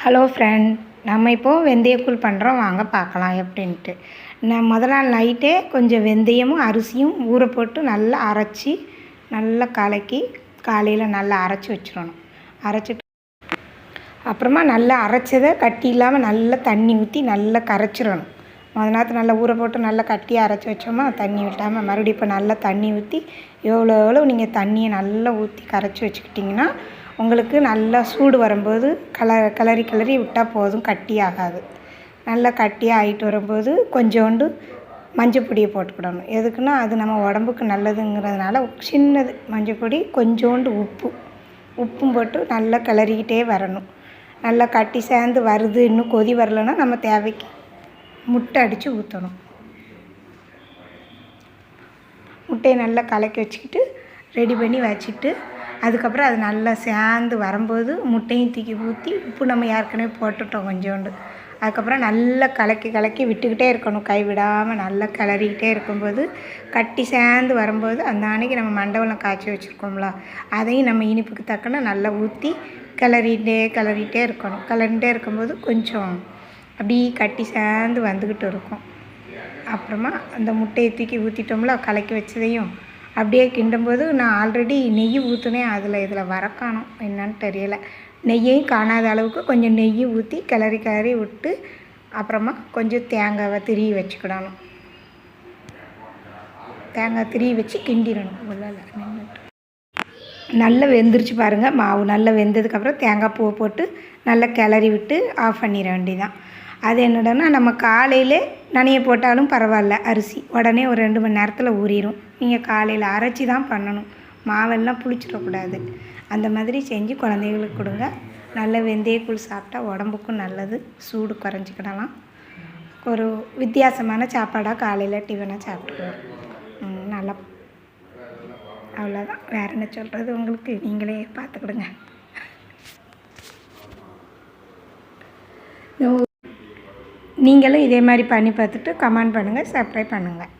Hello friend, நம்ம இப்போது வெந்தயக்கூழ் பண்ணுறோம். வாங்க பார்க்கலாம் எப்படின்ட்டு. நான் முதல் நாள் நைட்டே கொஞ்சம் வெந்தயமும் அரிசியும் ஊற போட்டு நல்லா அரைச்சி நல்லா கலக்கி காலையில் நல்லா அரைச்சி வச்சிடணும். அரைச்சிட்டு அப்புறமா நல்லா அரைச்சதை கட்டி இல்லாமல் நல்லா தண்ணி ஊற்றி நல்லா கரைச்சிடணும். முதல் நேரத்தில் நல்லா ஊற போட்டு நல்லா கட்டியாக அரைச்சி வச்சோமா, தண்ணி விட்டாமல் மறுபடியும் இப்போ நல்லா தண்ணி ஊற்றி எவ்வளோ நீங்கள் தண்ணியை நல்லா ஊற்றி கரைச்சி வச்சுக்கிட்டிங்கன்னா உங்களுக்கு நல்லா சூடு வரும்போது கிளறி விட்டால் போதும், கட்டி ஆகாது. நல்லா கட்டியாக ஆகிட்டு வரும்போது கொஞ்சோண்டு மஞ்சள் பொடியை போட்டுக்கிடணும். எதுக்குன்னா அது நம்ம உடம்புக்கு நல்லதுங்கிறதுனால சின்னது மஞ்சள் பொடி, கொஞ்சோண்டு உப்பும் போட்டு நல்லா கிளறிக்கிட்டே வரணும். நல்லா கட்டி சேர்ந்து வருது, இன்னும் கொதி வரலைன்னா நம்ம தேவைக்கு முட்டை அடித்து ஊற்றணும். முட்டையை நல்லா கலக்கி வச்சுக்கிட்டு ரெடி பண்ணி வச்சுட்டு அதுக்கப்புறம் அது நல்லா சேர்ந்து வரும்போது முட்டையும் தூக்கி ஊற்றி உப்பு நம்ம ஏற்கனவே போட்டுட்டோம் கொஞ்சோண்டு. அதுக்கப்புறம் நல்லா கலக்கி விட்டுக்கிட்டே இருக்கணும், கைவிடாமல் நல்லா கிளறிக்கிட்டே இருக்கும்போது கட்டி சேர்ந்து வரும்போது அந்த அன்றைக்கி நம்ம மண்டவெல்லம் காய்ச்சி வச்சுருக்கோம்ல, அதையும் நம்ம இனிப்புக்கு தக்கன நல்லா ஊற்றி கிளறிட்டே இருக்கணும். கிளறிட்டே இருக்கும்போது கொஞ்சம் அப்படியே கட்டி சேர்ந்து வந்துக்கிட்டு இருக்கும். அப்புறமா அந்த முட்டையை தூக்கி ஊற்றிட்டோம்ல, கலக்கி வச்சதையும் அப்படியே கிண்டும்போது நான் ஆல்ரெடி நெய் ஊற்றுனேன். இதில் வரக்கானோம் என்னன்னு தெரியலை. நெய்யையும் காணாத அளவுக்கு கொஞ்சம் நெய் ஊற்றி கிளறி விட்டு அப்புறமா கொஞ்சம் தேங்காவை திருவி வச்சுக்கிடணும். தேங்காய் திருவி வச்சு கிண்டிடணும். நின்றுட்டு நல்லா வெந்துருச்சு பாருங்கள். மாவு நல்லா வெந்ததுக்கப்புறம் தேங்காய் பூவை போட்டு நல்லா கிளறி விட்டு ஆஃப் பண்ணிட வேண்டியதான். அது என்னடான்னா நம்ம காலையில் நனைய போட்டாலும் பரவாயில்ல, அரிசி உடனே ஒரு 2 மணி நேரத்தில் ஊறிடும். நீங்கள் காலையில் அரைச்சி தான் பண்ணணும், மாவெல்லாம் புளிச்சிடக்கூடாது. அந்த மாதிரி செஞ்சு குழந்தைகளுக்கு கொடுங்க. நல்ல வெந்தயக்கூழ் சாப்பிட்டா உடம்புக்கும் நல்லது, சூடு குறைஞ்சிக்கிடலாம். ஒரு வித்தியாசமான சாப்பாடாக காலையில் டிஃபனாக சாப்பிட்டுக்கலாம். நல்லா அவ்வளோதான், வேறு என்ன சொல்கிறது உங்களுக்கு, நீங்களே பார்த்துக்கிடுங்க. நீங்களும் இதே மாதிரி பண்ணி பார்த்துட்டு கமெண்ட் பண்ணுங்கள், சப்ஸ்கிரைப் பண்ணுங்கள்.